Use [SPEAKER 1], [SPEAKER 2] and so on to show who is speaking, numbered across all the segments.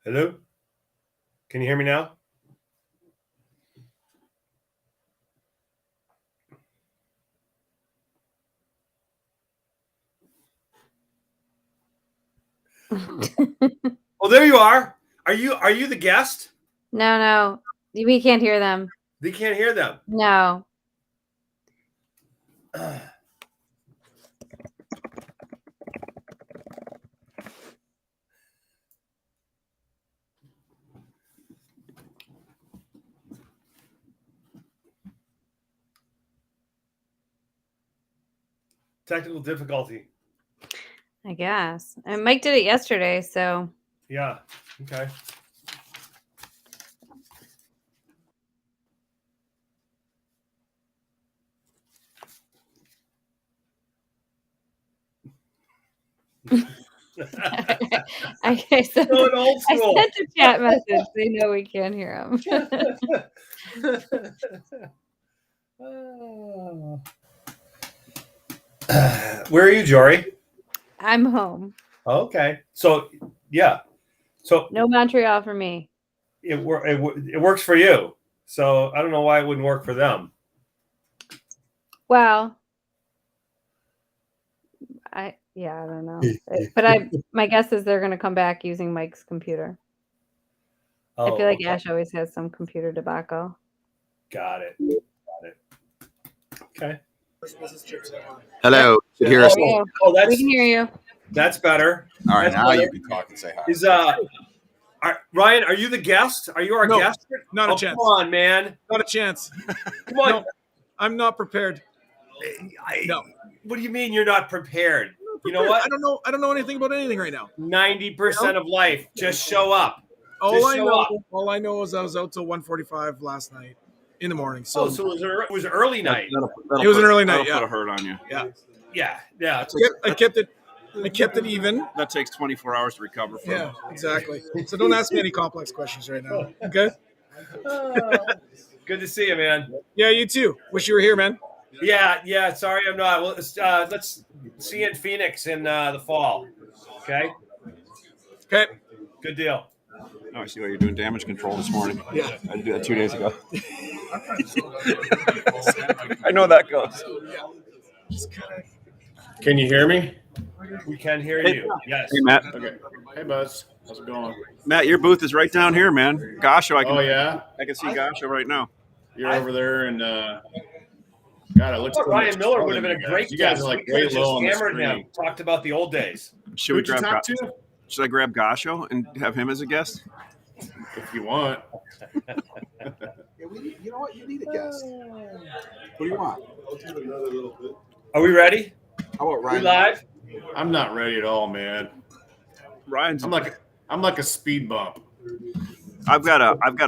[SPEAKER 1] Hello? Can you hear me now? Oh, there you are. Are you the guest?
[SPEAKER 2] No. We can't hear them.
[SPEAKER 1] They can't hear them.
[SPEAKER 2] No.
[SPEAKER 1] Technical difficulty.
[SPEAKER 2] I guess. And Mike did it yesterday, so.
[SPEAKER 1] Yeah. Okay.
[SPEAKER 2] Okay, so
[SPEAKER 1] Going old school.
[SPEAKER 2] I sent a chat message. They know we can't hear them.
[SPEAKER 1] Where are you, Jory?
[SPEAKER 2] I'm home.
[SPEAKER 1] Okay. So, yeah. So
[SPEAKER 2] No Montreal for me.
[SPEAKER 1] it works for you. So I don't know why it wouldn't work for them.
[SPEAKER 2] Well, I don't know. But my guess is they're going to come back using Mike's computer.
[SPEAKER 1] Oh,
[SPEAKER 2] I feel like
[SPEAKER 1] okay.
[SPEAKER 2] Ash always has some computer debacle.
[SPEAKER 1] Got it. Okay.
[SPEAKER 3] Hello. Should hear us.
[SPEAKER 1] Oh,
[SPEAKER 2] we can hear you.
[SPEAKER 1] That's better.
[SPEAKER 3] All right,
[SPEAKER 1] That's
[SPEAKER 3] now
[SPEAKER 1] better.
[SPEAKER 3] you can talk and say hi.
[SPEAKER 1] Is Ryan, are you the guest? Are you our guest?
[SPEAKER 4] Not a chance.
[SPEAKER 1] Come on, man.
[SPEAKER 4] Not a chance.
[SPEAKER 1] Come on.
[SPEAKER 4] No, I'm not prepared. No.
[SPEAKER 1] What do you mean you're not prepared? You know what?
[SPEAKER 4] I don't know anything about anything right now.
[SPEAKER 1] 90% of life. Just show up.
[SPEAKER 4] All I know is I was out till 1:45 last night in the morning. So,
[SPEAKER 1] so it was an early night.
[SPEAKER 4] It was an early night.
[SPEAKER 3] That'll put a hurt on you.
[SPEAKER 4] Yeah.
[SPEAKER 1] Yeah.
[SPEAKER 4] I kept it even.
[SPEAKER 3] That takes 24 hours to recover from.
[SPEAKER 4] Yeah, exactly. So don't ask me any complex questions right now. Okay?
[SPEAKER 1] Good to see you, man.
[SPEAKER 4] Yeah, you too. Wish you were here, man.
[SPEAKER 1] Yeah. Sorry, I'm not. Well, let's see you in Phoenix in the fall. Okay.
[SPEAKER 4] Okay.
[SPEAKER 1] Good deal.
[SPEAKER 3] Oh, I see why you're doing damage control this morning.
[SPEAKER 4] Yeah.
[SPEAKER 3] I did that 2 days ago. I know that goes.
[SPEAKER 5] Can you hear me?
[SPEAKER 1] We can hear you. Yes.
[SPEAKER 3] Hey, Matt.
[SPEAKER 5] Okay. Hey, Buzz. How's it going?
[SPEAKER 3] Matt, your booth is right down here, man. Gasho,
[SPEAKER 5] Oh, yeah?
[SPEAKER 3] I can see Gasho right now.
[SPEAKER 5] You're over there, and God, it looks.
[SPEAKER 1] Ryan Miller would have been a great
[SPEAKER 5] You guys
[SPEAKER 1] guest.
[SPEAKER 5] are like
[SPEAKER 1] We
[SPEAKER 5] way
[SPEAKER 1] could've
[SPEAKER 5] low
[SPEAKER 1] just
[SPEAKER 5] on the
[SPEAKER 1] hammered
[SPEAKER 5] screen.
[SPEAKER 1] him. Talked about the old days.
[SPEAKER 3] Should we
[SPEAKER 5] Who'd you
[SPEAKER 3] grab
[SPEAKER 5] talk to?
[SPEAKER 3] Should I grab Gasho and have him as a guest?
[SPEAKER 5] If you want.
[SPEAKER 6] Yeah, you know what? You need a guest. What do you want?
[SPEAKER 1] Are we ready?
[SPEAKER 6] How about
[SPEAKER 1] We
[SPEAKER 6] Ryan?
[SPEAKER 1] live?
[SPEAKER 5] I'm not ready at all, man.
[SPEAKER 3] Ryan's.
[SPEAKER 5] I'm like a speed bump.
[SPEAKER 3] I've got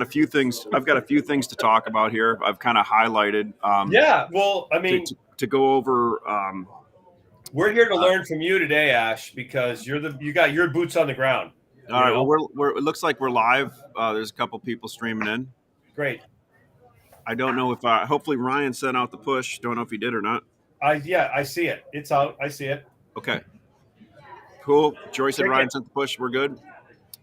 [SPEAKER 3] a few things to talk about here. I've kind of highlighted.
[SPEAKER 1] Yeah. Well, I mean,
[SPEAKER 3] to go over.
[SPEAKER 1] we're here to learn from you today, Ash, because you got your boots on the ground.
[SPEAKER 3] All right. Well, it looks like we're live. There's a couple people streaming in.
[SPEAKER 1] Great.
[SPEAKER 3] I don't know if hopefully Ryan sent out the push. Don't know if he did or not.
[SPEAKER 1] I see it. It's out. I see it.
[SPEAKER 3] Okay. Cool. Joy said
[SPEAKER 1] Great.
[SPEAKER 3] Ryan sent the push. We're good.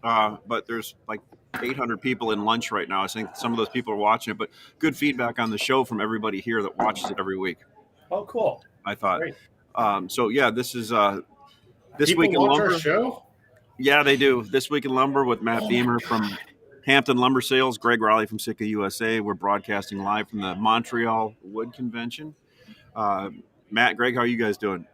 [SPEAKER 3] But there's like 800 people in lunch right now. I think some of those people are watching it, but good feedback on the show from everybody here that watches it every week.
[SPEAKER 1] Oh, cool.
[SPEAKER 3] I thought.
[SPEAKER 1] Great.
[SPEAKER 3] So yeah, this is this
[SPEAKER 5] People
[SPEAKER 3] week in
[SPEAKER 5] watch
[SPEAKER 3] lumber.
[SPEAKER 5] our show?
[SPEAKER 3] Yeah, they do. This Week in Lumber with Matt Beamer from Hampton Lumber Sales, Greg Riley from Sitka USA. We're broadcasting live from the Montreal Wood Convention. Matt, Greg, how are you guys doing?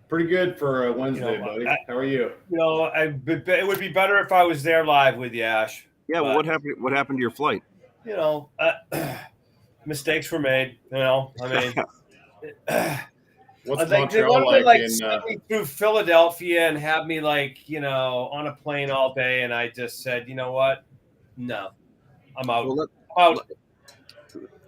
[SPEAKER 5] Pretty good for a Wednesday, buddy. How are you?
[SPEAKER 1] You know, it would be better if I was there live with you, Ash.
[SPEAKER 3] Yeah, well, what happened to your flight?
[SPEAKER 1] You know, mistakes were made. You know, I mean,
[SPEAKER 5] What's
[SPEAKER 1] they
[SPEAKER 5] Montreal
[SPEAKER 1] wanted to
[SPEAKER 5] like
[SPEAKER 1] send me through Philadelphia and have me on a plane all day, and I just said, you know what? No, I'm out.
[SPEAKER 3] Well,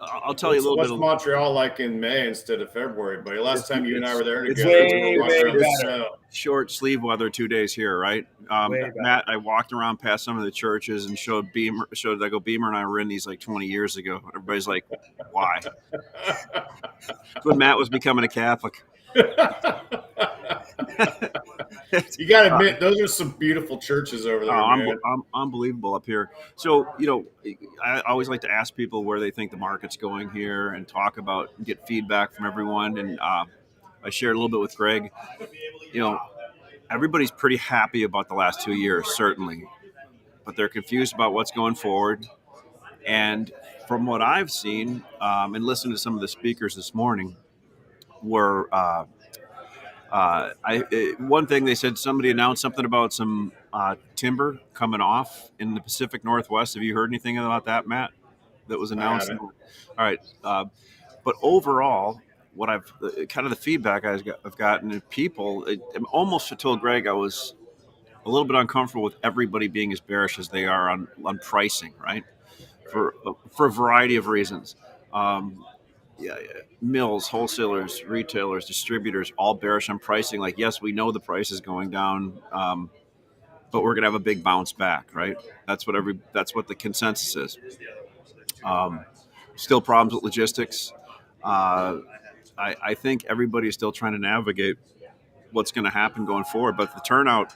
[SPEAKER 3] I'll tell you a little
[SPEAKER 5] What's
[SPEAKER 3] bit.
[SPEAKER 5] Montreal like in May instead of February, buddy? Last time you and I were there
[SPEAKER 3] it's
[SPEAKER 5] together,
[SPEAKER 1] way
[SPEAKER 3] short sleeve weather 2 days here, right? Matt, I walked around past some of the churches and showed Beamer and I were in these like 20 years ago. Everybody's like, why? When Matt was becoming a Catholic.
[SPEAKER 5] You got to admit, those are some beautiful churches over there, man.
[SPEAKER 3] I'm unbelievable up here. So, I always like to ask people where they think the market's going here and talk about, get feedback from everyone. And I shared a little bit with Greg. Everybody's pretty happy about the last 2 years, certainly, but they're confused about what's going forward. And from what I've seen and listened to some of the speakers this morning, were one thing they said, somebody announced something about some timber coming off in the Pacific Northwest. Have you heard anything about that, Matt? That was announced.
[SPEAKER 5] haven't.
[SPEAKER 3] All right, but overall, what I've kind of the feedback I've gotten, people, I almost told Greg I was a little bit uncomfortable with everybody being as bearish as they are on pricing, right? For a variety of reasons. Mills, wholesalers, retailers, distributors, all bearish on pricing. Like, yes, we know the price is going down, but we're going to have a big bounce back, right? That's what the consensus is. Still problems with logistics. I think everybody is still trying to navigate what's going to happen going forward, but the turnout,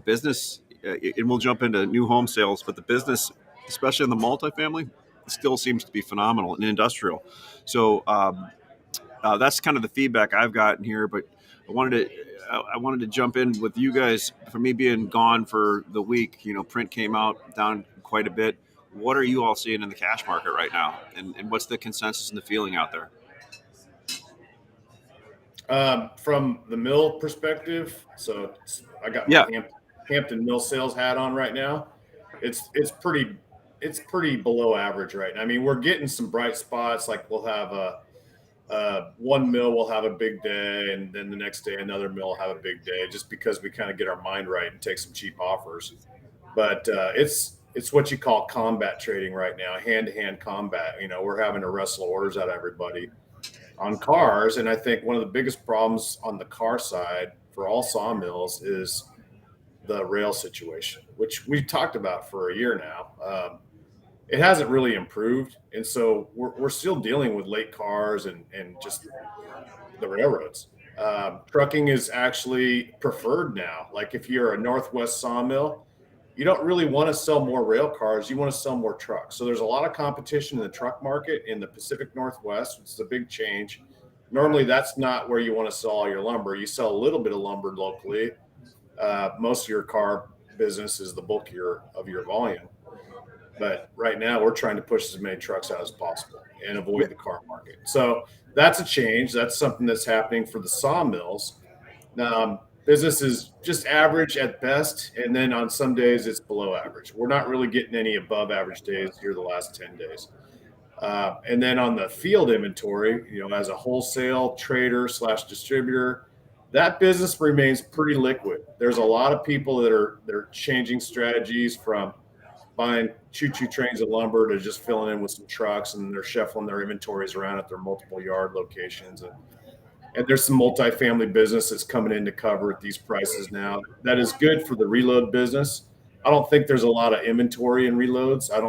[SPEAKER 3] business, and we'll jump into new home sales, but the business, especially in the multifamily, still seems to be phenomenal in industrial. So that's kind of the feedback I've gotten here. But I wanted to jump in with you guys. For me being gone for the week, print came out down quite a bit. What are you all seeing in the cash market right now, and what's the consensus and the feeling out there?
[SPEAKER 5] From the mill perspective, so I got my Hampton Mill sales hat on right now. It's pretty below average right now. I mean, we're getting some bright spots. Like, we'll have one mill will have a big day, and then the next day another mill will have a big day, just because we kind of get our mind right and take some cheap offers. But it's what you call combat trading right now, hand-to-hand combat. We're having to wrestle orders out of everybody on cars. And I think one of the biggest problems on the car side for all sawmills is the rail situation, which we've talked about for a year now. It hasn't really improved. And so we're still dealing with late cars and just the railroads. Trucking is actually preferred now. Like, if you're a Northwest sawmill, you don't really want to sell more rail cars. You want to sell more trucks. So there's a lot of competition in the truck market in the Pacific Northwest. It's a big change. Normally, that's not where you want to sell all your lumber. You sell a little bit of lumber locally. Most of your car business is the bulk of your volume. But right now, we're trying to push as many trucks out as possible and avoid the car market. So that's a change. That's something that's happening for the sawmills. Business is just average at best, and then on some days it's below average. We're not really getting any above average days here the last 10 days. And then on the field inventory, as a wholesale trader / distributor, that business remains pretty liquid. There's a lot of people they're changing strategies from buying choo-choo trains of lumber to just filling in with some trucks, and they're shuffling their inventories around at their multiple yard locations. And there's some multifamily business that's coming in to cover at these prices now. That is good for the reload business. I don't think there's a lot of inventory in reloads. I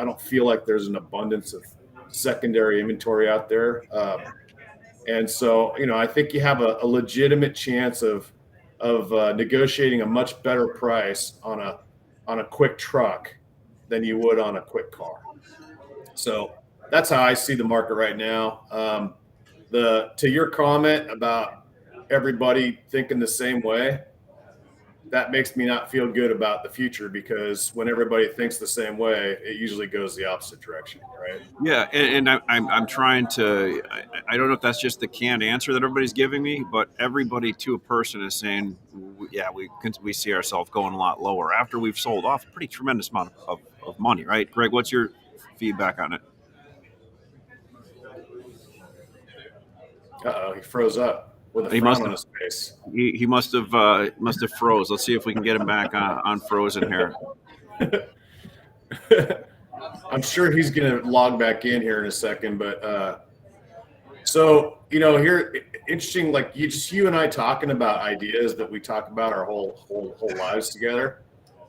[SPEAKER 5] don't feel like there's an abundance of secondary inventory out there. And so, I think you have a legitimate chance of negotiating a much better price on a quick truck than you would on a quick car. So that's how I see the market right now. To your comment about everybody thinking the same way, that makes me not feel good about the future, because when everybody thinks the same way, it usually goes the opposite direction, right?
[SPEAKER 3] Yeah, and I'm trying to. I don't know if that's just the canned answer that everybody's giving me, but everybody to a person is saying, yeah, we see ourselves going a lot lower after we've sold off a pretty tremendous amount of money, right? Greg, what's your feedback on it?
[SPEAKER 5] He froze up with a frown on his face.
[SPEAKER 3] He must have froze. Let's see if we can get him back on frozen here.
[SPEAKER 5] I'm sure he's going to log back in here in a second, but so here, interesting. Like, you and I talking about ideas that we talk about our whole lives together.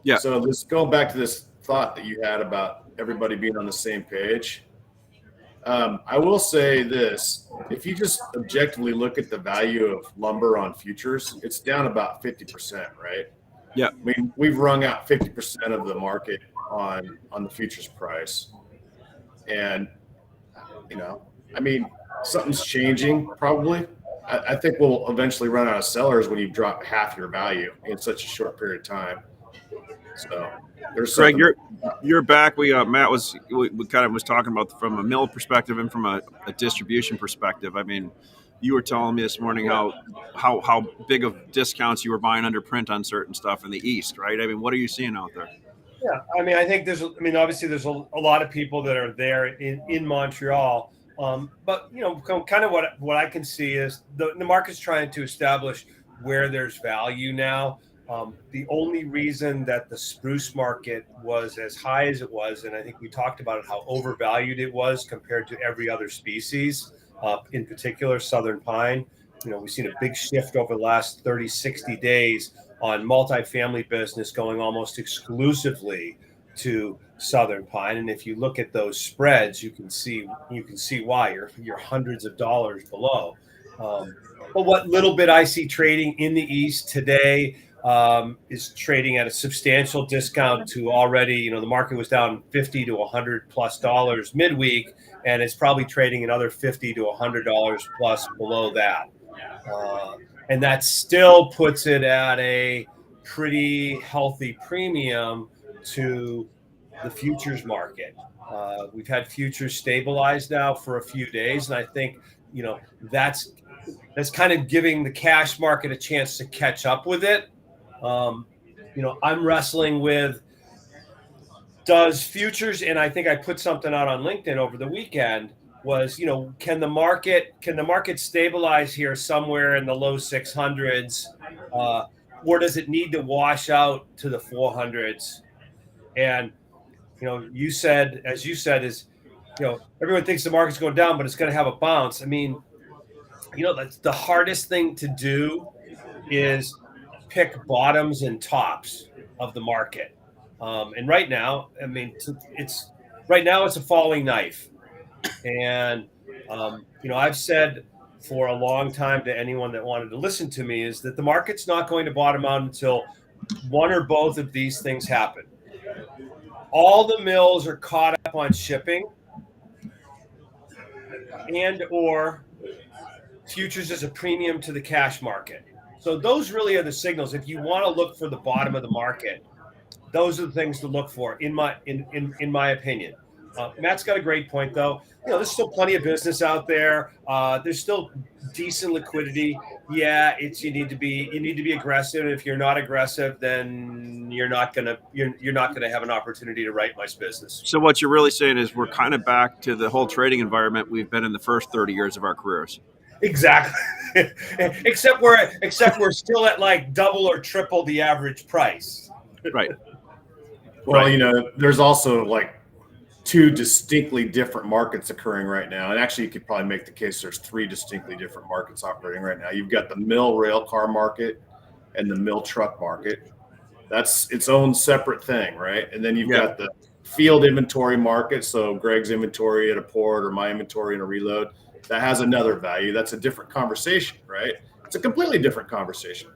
[SPEAKER 3] Yeah.
[SPEAKER 5] So going back to this thought that you had about everybody being on the same page. I will say this: if you just objectively look at the value of lumber on futures, it's down about 50%, right?
[SPEAKER 3] Yeah.
[SPEAKER 5] I mean, we've wrung out 50% of the market on the futures price, and I mean, something's changing probably. I think we'll eventually run out of sellers when you drop half your value in such a short period of time. So there's
[SPEAKER 3] Greg,
[SPEAKER 5] something.
[SPEAKER 3] you're back. Matt we kind of was talking about from a mill perspective and from a distribution perspective. I mean, you were telling me this morning how big of discounts you were buying under print on certain stuff in the East, right? I mean, what are you seeing out there?
[SPEAKER 1] Yeah, I mean, I think obviously there's a lot of people that are there in Montreal. But kind of what I can see is the market's trying to establish where there's value now. The only reason that the spruce market was as high as it was, and I think we talked about it, how overvalued it was compared to every other species, in particular southern pine. We've seen a big shift over the last 30, 60 days on multifamily business going almost exclusively to southern pine. And if you look at those spreads, you can see why you're hundreds of dollars below. But what little bit I see trading in the East today is trading at a substantial discount to already, the market was down 50 to $100+ midweek, and it's probably trading another $50 to $100 plus below that. And that still puts it at a pretty healthy premium to the futures market. We've had futures stabilize now for a few days, and I think that's kind of giving the cash market a chance to catch up with it. I'm wrestling with, does futures, and I think I put something out on LinkedIn over the weekend, was, can the market stabilize here somewhere in the low 600s, or does it need to wash out to the 400s? And you said everyone thinks the market's going down, but it's going to have a bounce. I mean, that's the hardest thing to do is pick bottoms and tops of the market. And right now, I mean, it's a falling knife. And, I've said for a long time to anyone that wanted to listen to me is that the market's not going to bottom out until one or both of these things happen. All the mills are caught up on shipping, and or futures is a premium to the cash market. So those really are the signals. If you want to look for the bottom of the market, those are the things to look for, in my opinion. Matt's got a great point, though. There's still plenty of business out there. There's still decent liquidity. Yeah, you need to be aggressive. And if you're not aggressive, then you're not gonna have an opportunity to write much business.
[SPEAKER 3] So what you're really saying is we're kind of back to the whole trading environment we've been in the first 30 years of our careers.
[SPEAKER 1] Exactly. except we're still at like double or triple the average price.
[SPEAKER 3] Right.
[SPEAKER 5] Well, there's also like two distinctly different markets occurring right now. And actually, you could probably make the case there's three distinctly different markets operating right now. You've got the mill rail car market and the mill truck market. That's its own separate thing, right? And then you've got the field inventory market. So Greg's inventory at a port or my inventory in a reload, that has another value. That's a different conversation, right? It's a completely different conversation.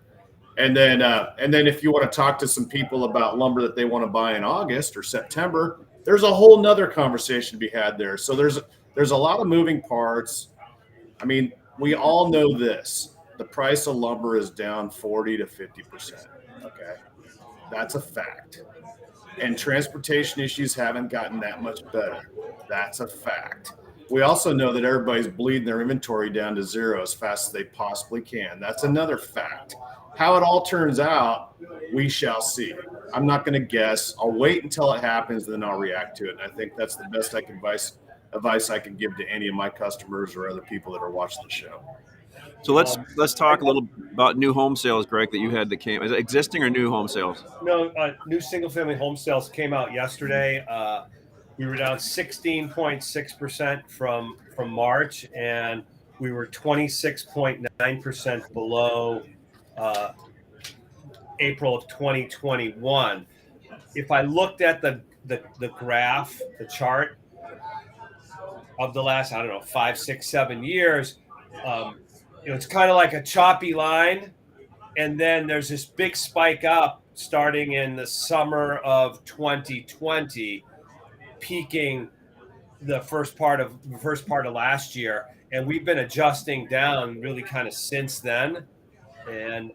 [SPEAKER 5] And then if you want to talk to some people about lumber that they want to buy in August or September, there's a whole nother conversation to be had there. So there's a lot of moving parts. I mean, we all know this. The price of lumber is down 40 to 50%. Okay. That's a fact. And transportation issues haven't gotten that much better. That's a fact. We also know that everybody's bleeding their inventory down to zero as fast as they possibly can. That's another fact. How it all turns out, we shall see. I'm not going to guess. I'll wait until it happens, then I'll react to it. And I think that's the best advice I can give to any of my customers or other people that are watching the show.
[SPEAKER 3] So let's talk a little about new home sales, Greg, that you had that came. Is it existing or new home sales?
[SPEAKER 1] No, new single-family home sales came out yesterday. We were down 16.6% from March, and we were 26.9% below April of 2021. If I looked at the graph, the chart, of the last, I don't know, 5, 6, 7 years, it's kind of like a choppy line. And then there's this big spike up starting in the summer of 2020, peaking the first part of last year. And we've been adjusting down really kind of since then. And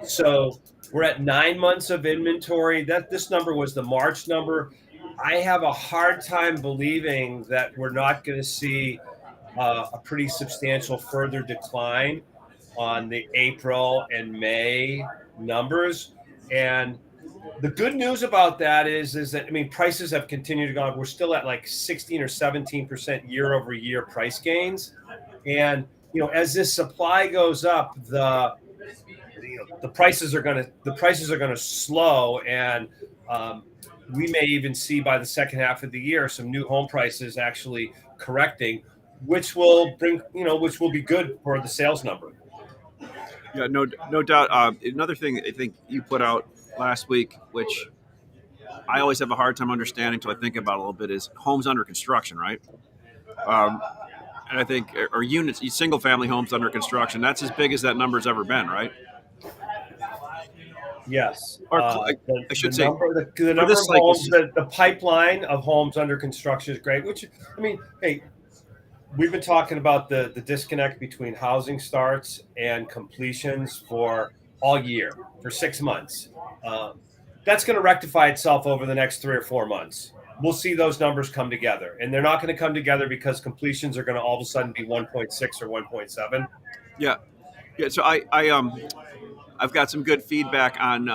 [SPEAKER 1] so we're at 9 months of inventory. This number was the March number. I have a hard time believing that we're not going to see a pretty substantial further decline on the April and May numbers. And the good news about that is that, I mean, prices have continued to go up. We're still at like 16 or 17% year over year price gains. And, as this supply goes up, the prices are going to slow. And we may even see by the second half of the year some new home prices actually correcting, which will be good for the sales number.
[SPEAKER 3] Yeah, no doubt. Another thing I think you put out last week, which I always have a hard time understanding until I think about it a little bit, is homes under construction, right? And I think, or units, single family homes under construction, that's as big as that number's ever been, right?
[SPEAKER 1] Yes.
[SPEAKER 3] Or I should say,
[SPEAKER 1] the number of homes, the pipeline of homes under construction is great, which, I mean, hey, we've been talking about the disconnect between housing starts and completions for all year, for 6 months. That's going to rectify itself over the next 3 or 4 months. We'll see those numbers come together, and they're not going to come together because completions are going to all of a sudden be 1.6 or 1.7.
[SPEAKER 3] Yeah. So I've got some good feedback on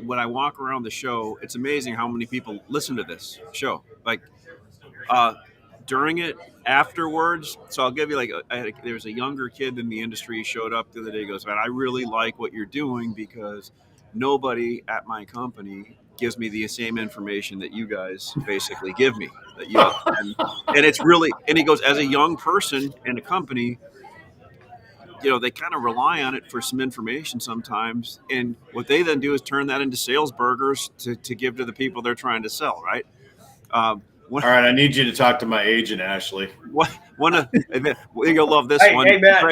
[SPEAKER 3] when I walk around the show. It's amazing how many people listen to this show. Like during it, afterwards. So I'll give you there was a younger kid in the industry who showed up the other day. He goes, man, I really like what you're doing because nobody at my company gives me the same information that you guys basically give me. And it's really, and he goes, as a young person in a company, they kind of rely on it for some information sometimes. And what they then do is turn that into sales burgers to give to the people they're trying to sell, right?
[SPEAKER 5] All right, I need you to talk to my agent, Ashley.
[SPEAKER 3] You'll love this one.
[SPEAKER 1] Hey, Matt,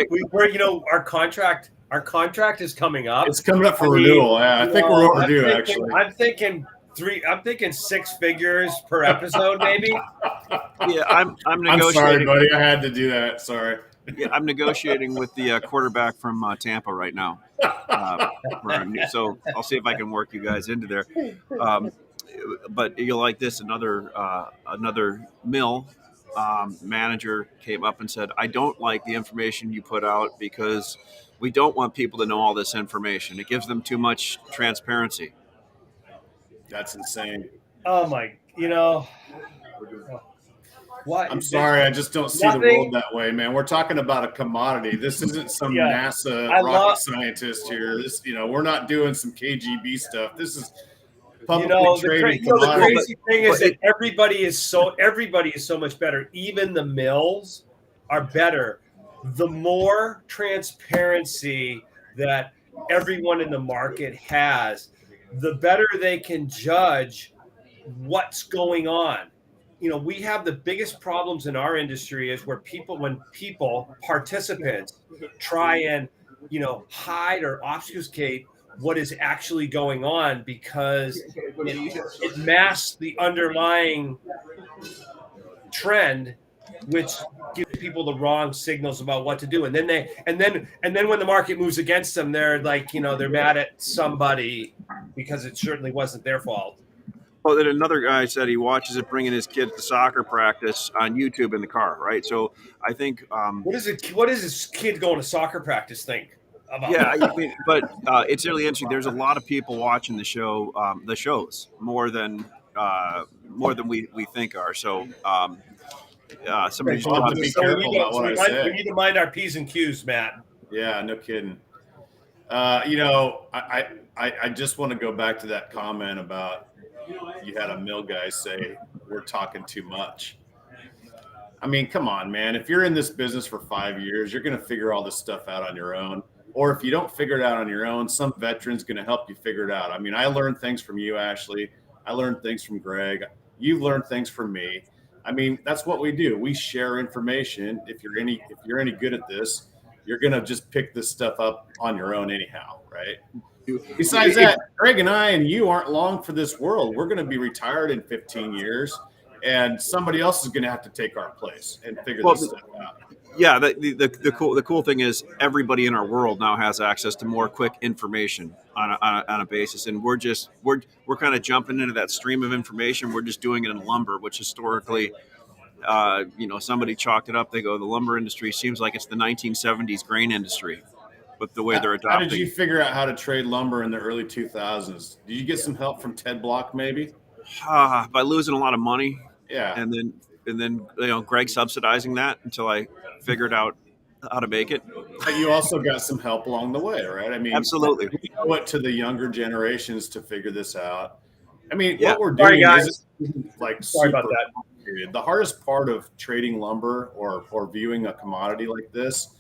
[SPEAKER 1] our contract is coming up.
[SPEAKER 5] It's coming up for renewal. Yeah, I think we're overdue, actually.
[SPEAKER 1] I'm thinking 6 figures per episode, maybe.
[SPEAKER 3] Yeah, I'm negotiating.
[SPEAKER 5] I'm sorry, buddy. I had to do that. Sorry.
[SPEAKER 3] Yeah, I'm negotiating with the quarterback from Tampa right now. So I'll see if I can work you guys into there. But you'll like this. Another mill manager came up and said, I don't like the information you put out because we don't want people to know all this information. It gives them too much transparency.
[SPEAKER 5] That's insane.
[SPEAKER 1] Oh my, what?
[SPEAKER 5] I'm sorry, I just don't see the world that way, man. We're talking about a commodity. This isn't some NASA rocket scientist here. This, we're not doing some KGB stuff. This is publicly traded commodity.
[SPEAKER 1] The crazy thing is that everybody is so much better. Even the mills are better. The more transparency that everyone in the market has, the better they can judge what's going on. We have the biggest problems in our industry is when participants try and, hide or obfuscate what is actually going on because it masks the underlying trend, which gives people the wrong signals about what to do. And then when the market moves against them, they're like, they're mad at somebody because it certainly wasn't their fault.
[SPEAKER 3] Well, then another guy said he watches it bringing his kids to soccer practice on YouTube in the car, right? So I think
[SPEAKER 1] what does this kid going to soccer practice think about?
[SPEAKER 3] Yeah, but it's really interesting. There's a lot of people watching the shows more than we think are. So somebody's
[SPEAKER 5] be careful about what I say.
[SPEAKER 1] We need to mind our P's and Q's, Matt.
[SPEAKER 5] Yeah, no kidding. I just want to go back to that comment about you had a mill guy say we're talking too much. I mean, come on, man. If you're in this business for 5 years, you're going to figure all this stuff out on your own. Or if you don't figure it out on your own, some veteran's going to help you figure it out. I mean, I learned things from you, Ashley. I learned things from Greg. You've learned things from me. I mean, that's what we do. We share information. If you're any good at this, you're gonna just pick this stuff up on your own anyhow, right? Besides that, Greg and I and you aren't long for this world. We're going to be retired in 15 years, and somebody else is going to have to take our place and figure this stuff out.
[SPEAKER 3] Yeah, the cool thing is everybody in our world now has access to more quick information on a basis, and we're kind of jumping into that stream of information. We're just doing it in lumber, which historically, somebody chalked it up. They go, the lumber industry seems like it's the 1970s grain industry. With the way they're adopting.
[SPEAKER 5] How did you figure out how to trade lumber in the early 2000s? Did you get some help from Ted Block, maybe?
[SPEAKER 3] By losing a lot of money.
[SPEAKER 5] Yeah.
[SPEAKER 3] And then Greg subsidizing that until I figured out how to make it.
[SPEAKER 5] But you also got some help along the way, right? I mean,
[SPEAKER 3] absolutely.
[SPEAKER 5] We owe it to the younger generations to figure this out. I mean, what we're doing is like
[SPEAKER 1] sorry about that.
[SPEAKER 5] Period. The hardest part of trading lumber or viewing a commodity like this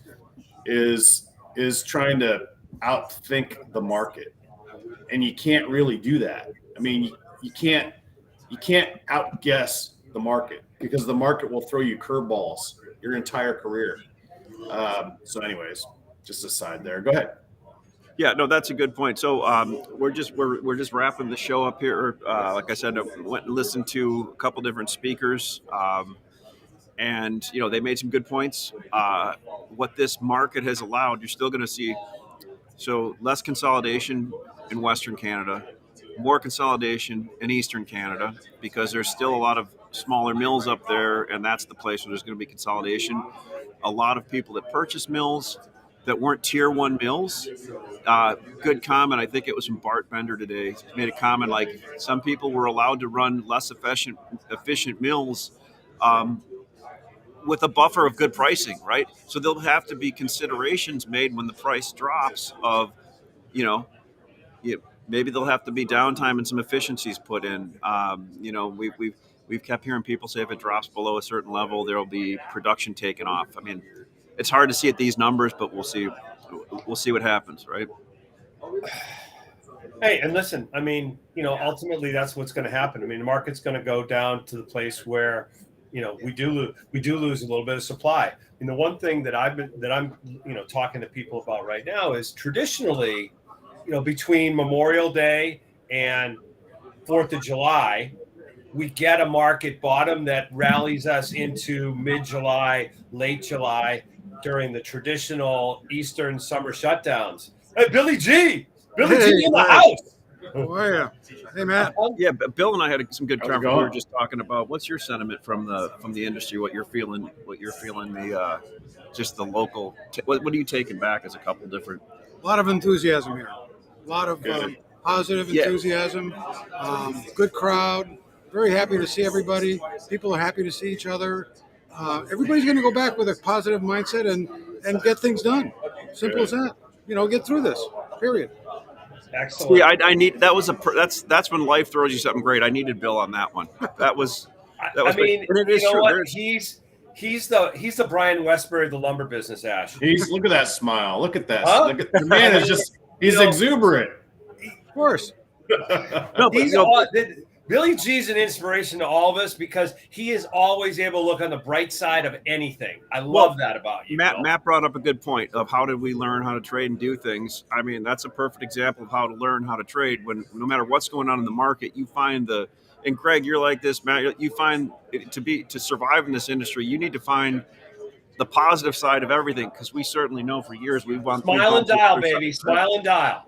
[SPEAKER 5] is trying to outthink the market, and you can't really do that. I mean, you can't outguess the market because the market will throw you curveballs your entire career. So, anyways, just a side there. Go ahead.
[SPEAKER 3] Yeah, no, that's a good point. So we're just wrapping the show up here. Like I said, I went and listened to a couple different speakers. And, they made some good points. What this market has allowed, you're still going to see, so less consolidation in Western Canada, more consolidation in Eastern Canada, because there's still a lot of smaller mills up there, and that's the place where there's going to be consolidation. A lot of people that purchase mills that weren't tier one mills. Good comment. I think it was from Bart Bender today. He made a comment like some people were allowed to run less efficient mills with a buffer of good pricing, right? So there'll have to be considerations made when the price drops of, maybe there'll have to be downtime and some efficiencies put in. We've kept hearing people say if it drops below a certain level, there'll be production taken off. I mean, it's hard to see at these numbers, but we'll see. We'll see what happens, right?
[SPEAKER 1] Hey, and listen, I mean, ultimately that's what's going to happen. I mean, the market's going to go down to the place where, we do lose a little bit of supply. And the one thing that I'm talking to people about right now is traditionally, between Memorial Day and 4th of July, we get a market bottom that rallies us into mid-July, late July during the traditional Eastern summer shutdowns. Hey, Billy G in the house.
[SPEAKER 4] Oh yeah. Hey Matt.
[SPEAKER 3] Yeah, Bill and I had some good conversation. We were just talking about what's your sentiment from the industry, what you're feeling, just the local. What are you taking back as a couple different?
[SPEAKER 4] A lot of enthusiasm here. A lot of positive enthusiasm. Good crowd. Very happy to see everybody. People are happy to see each other. Everybody's going to go back with a positive mindset and get things done. Simple as that. Get through this. Period.
[SPEAKER 1] Excellent.
[SPEAKER 3] See, I need that's when life throws you something great. I needed Bill on that one. That was.
[SPEAKER 1] I mean, what? He's the Brian Westbury of the lumber business, Ash.
[SPEAKER 5] Look at that smile. Look at that.
[SPEAKER 1] Huh?
[SPEAKER 5] Look at the man is just he's exuberant.
[SPEAKER 4] Of course.
[SPEAKER 1] No, Billy G's an inspiration to all of us because he is always able to look on the bright side of anything. I love that about you.
[SPEAKER 3] Matt brought up a good point of how did we learn how to trade and do things. I mean, that's a perfect example of how to learn how to trade when no matter what's going on in the market, you find and Greg, you're like this, Matt, you find to survive in this industry, you need to find the positive side of everything because we certainly know for years we've gone
[SPEAKER 1] Smile and dial, baby. Smile and dial.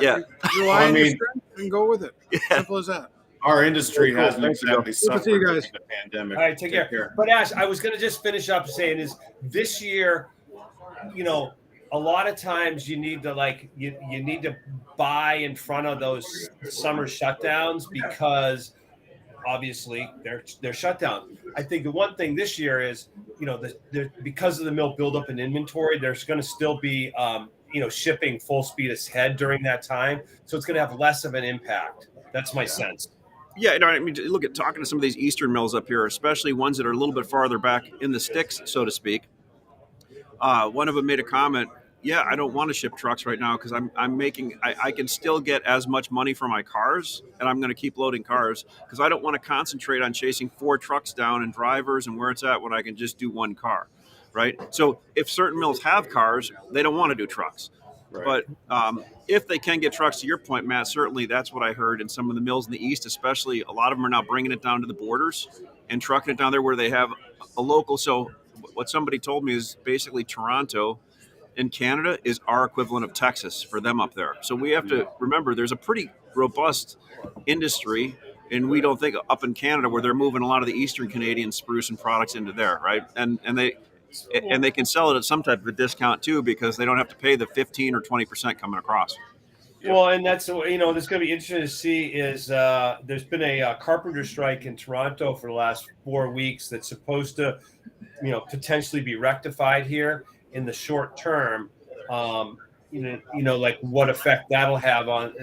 [SPEAKER 3] Yeah.
[SPEAKER 4] Rely on your strength and go with it. Simple as that.
[SPEAKER 5] Our industry hasn't exactly suffered
[SPEAKER 4] you guys.
[SPEAKER 5] the pandemic.
[SPEAKER 1] All right, take care. But Ash, I was going to just finish up saying is this year, a lot of times you need to you need to buy in front of those summer shutdowns because obviously they're shut down. I think the one thing this year is because of the mill buildup in inventory, there's going to still be shipping full speed ahead during that time, so it's going to have less of an impact. That's my sense.
[SPEAKER 3] Yeah, I mean, look at talking to some of these eastern mills up here, especially ones that are a little bit farther back in the sticks, so to speak. One of them made a comment. yeah, I don't want to ship trucks right now because I can still get as much money for my cars, and I'm going to keep loading cars because I don't want to concentrate on chasing 4 trucks down and drivers and where it's at when I can just do 1 car, right? So if certain mills have cars, they don't want to do trucks.
[SPEAKER 5] Right.
[SPEAKER 3] But if they can get trucks, to your point, Matt, certainly that's what I heard in some of the mills in the East, especially. A lot of them are now bringing it down to the borders and trucking it down there where they have a local. So what somebody told me is basically Toronto in Canada is our equivalent of Texas for them up there. So we have to remember there's a pretty robust industry, and we don't think up in Canada where they're moving a lot of the Eastern Canadian spruce and products into there, right? And they can sell it at some type of a discount too because they don't have to pay the 15 or 20% coming across.
[SPEAKER 1] Well, and that's that's going to be interesting to see is there's been a carpenter strike in Toronto for the last 4 weeks that's supposed to potentially be rectified here in the short term. Like what effect that'll have on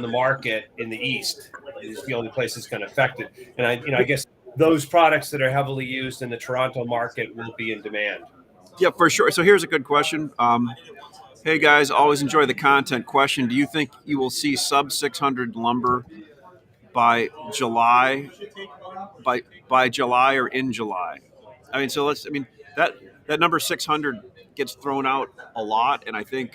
[SPEAKER 1] the market in the East is the only place that's going to affect it. And I guess those products that are heavily used in the Toronto market will be in demand.
[SPEAKER 3] Yeah, for sure. So here's a good question. Hey guys, always enjoy the content. Question: do you think you will see sub 600 lumber by July? By July or in July? I mean, so that number 600 gets thrown out a lot, and I think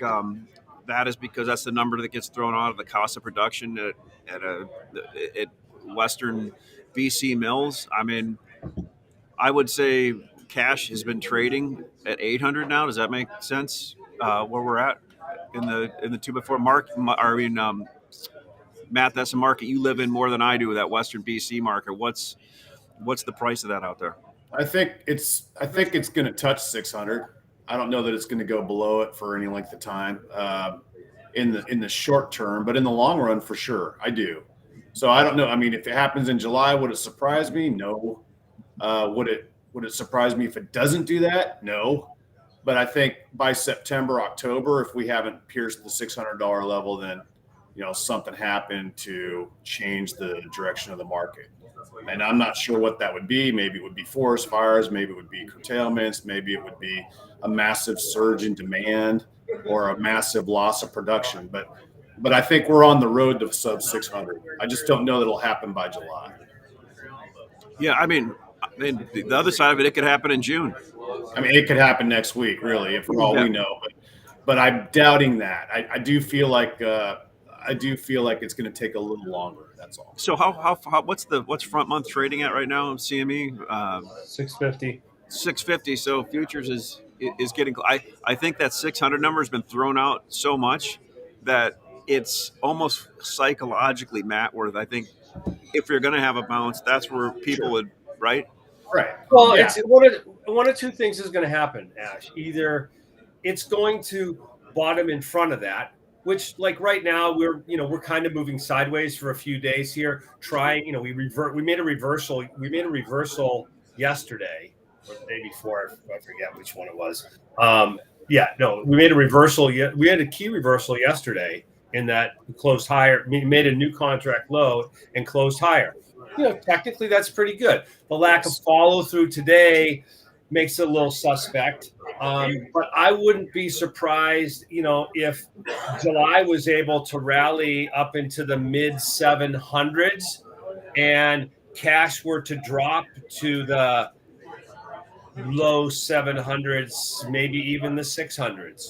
[SPEAKER 3] that is because that's the number that gets thrown out of the cost of production at Western BC mills. I mean, I would say cash has been trading at 800 now. Does that make sense? Where we're at in the 2x4 market? Matt, that's a market you live in more than I do. That Western BC market. What's the price of that out there?
[SPEAKER 5] I think it's going to touch 600. I don't know that it's going to go below it for any length of time in the short term, but in the long run, for sure, I do. So I don't know. I mean, if it happens in July, would it surprise me? No. Would it surprise me if it doesn't do that? No. But I think by September, October, if we haven't pierced the $600 level, then something happened to change the direction of the market. And I'm not sure what that would be. Maybe it would be forest fires. Maybe it would be curtailments. Maybe it would be a massive surge in demand or a massive loss of production. But I think we're on the road to sub 600. I just don't know that it'll happen by July.
[SPEAKER 3] Yeah, I mean, the other side of it could happen in June.
[SPEAKER 5] I mean, it could happen next week, really, for all we know. But I'm doubting that. I do feel like it's going to take a little longer. That's all.
[SPEAKER 3] So what's front month trading at right now? CME
[SPEAKER 1] 650.
[SPEAKER 3] 650. So futures is getting. I think that 600 number has been thrown out so much that it's almost psychologically, Matt, where I think if you're going to have a bounce, that's where people would, right?
[SPEAKER 5] Right.
[SPEAKER 1] Well, it's one of two things is going to happen, Ash. Either it's going to bottom in front of that, which like right now we're kind of moving sideways for a few days here. We made a reversal. We made a reversal yesterday or the day before. I forget which one it was. We made a reversal. We had a key reversal yesterday in that we closed higher. We made a new contract low and closed higher. Technically that's pretty good. The lack of follow through today makes it a little suspect. But I wouldn't be surprised, if July was able to rally up into the mid 700s and cash were to drop to the low 700s, maybe even the 600s.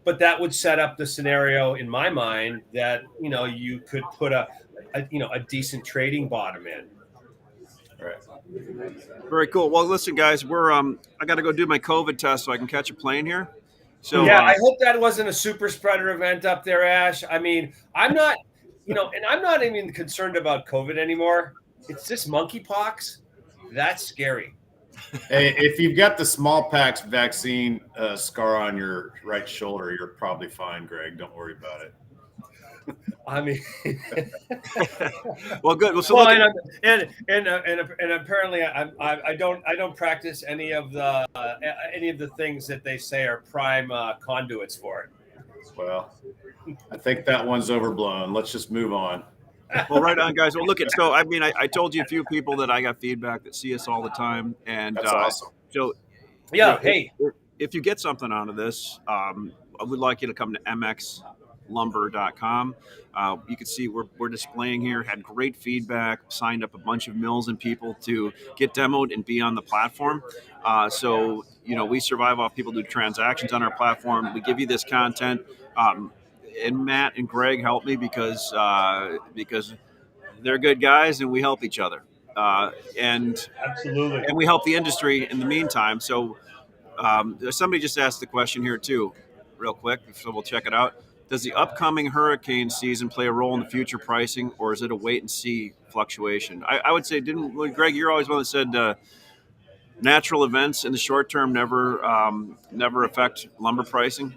[SPEAKER 1] But that would set up the scenario in my mind that, you could put a decent trading bottom in.
[SPEAKER 5] All right.
[SPEAKER 3] Very cool. Well, listen, guys, I got to go do my COVID test so I can catch a plane here. So
[SPEAKER 1] I hope that wasn't a super spreader event up there, Ash. I mean, I'm not, and I'm not even concerned about COVID anymore. It's just monkeypox. That's scary.
[SPEAKER 5] Hey, if you've got the smallpox vaccine scar on your right shoulder, you're probably fine, Greg. Don't worry about it.
[SPEAKER 1] I mean,
[SPEAKER 3] well, good.
[SPEAKER 1] And apparently, I don't practice any of the things that they say are prime conduits for it.
[SPEAKER 5] Well, I think that one's overblown. Let's just move on.
[SPEAKER 3] Well, right on, guys. Well, look, I told you a few people that I got feedback that see us all the time, and
[SPEAKER 5] that's awesome.
[SPEAKER 3] So,
[SPEAKER 1] yeah. Hey,
[SPEAKER 3] if you get something out of this, I would like you to come to mxlumber.com. You can see we're displaying here, had great feedback, signed up a bunch of mills and people to get demoed and be on the platform. So, we survive off people do transactions on our platform. We give you this content. And Matt and Greg help me because they're good guys and we help each other. And
[SPEAKER 1] Absolutely.
[SPEAKER 3] we help the industry in the meantime. So somebody just asked the question here too, real quick, so we'll check it out. Does the upcoming hurricane season play a role in the future pricing, or is it a wait and see fluctuation? I would say, Greg? You're always one that said natural events in the short term never affect lumber pricing.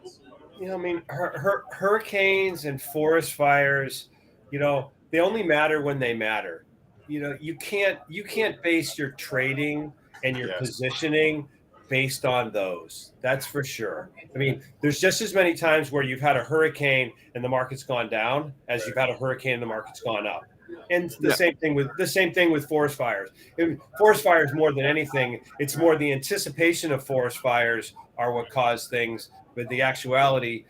[SPEAKER 1] I mean, hurricanes and forest fires, they only matter when they matter. You can't base your trading and your positioning based on those. That's for sure. I mean, there's just as many times where you've had a hurricane and the market's gone down as you've had a hurricane and the market's gone up. And the same thing with forest fires. Forest fires, more than anything, it's more the anticipation of forest fires are what cause things. But the actuality,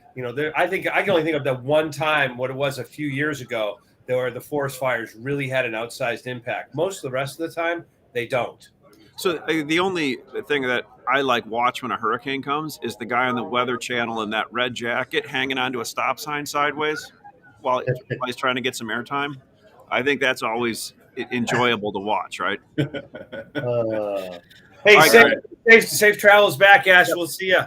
[SPEAKER 1] I think I can only think of that one time, what it was a few years ago, where the forest fires really had an outsized impact. Most of the rest of the time, they don't.
[SPEAKER 3] So the only thing that I watch when a hurricane comes is the guy on the Weather Channel in that red jacket hanging onto a stop sign sideways while he's trying to get some airtime. I think that's always enjoyable to watch, right?
[SPEAKER 1] Hey, safe travels back, Ash. We'll see you.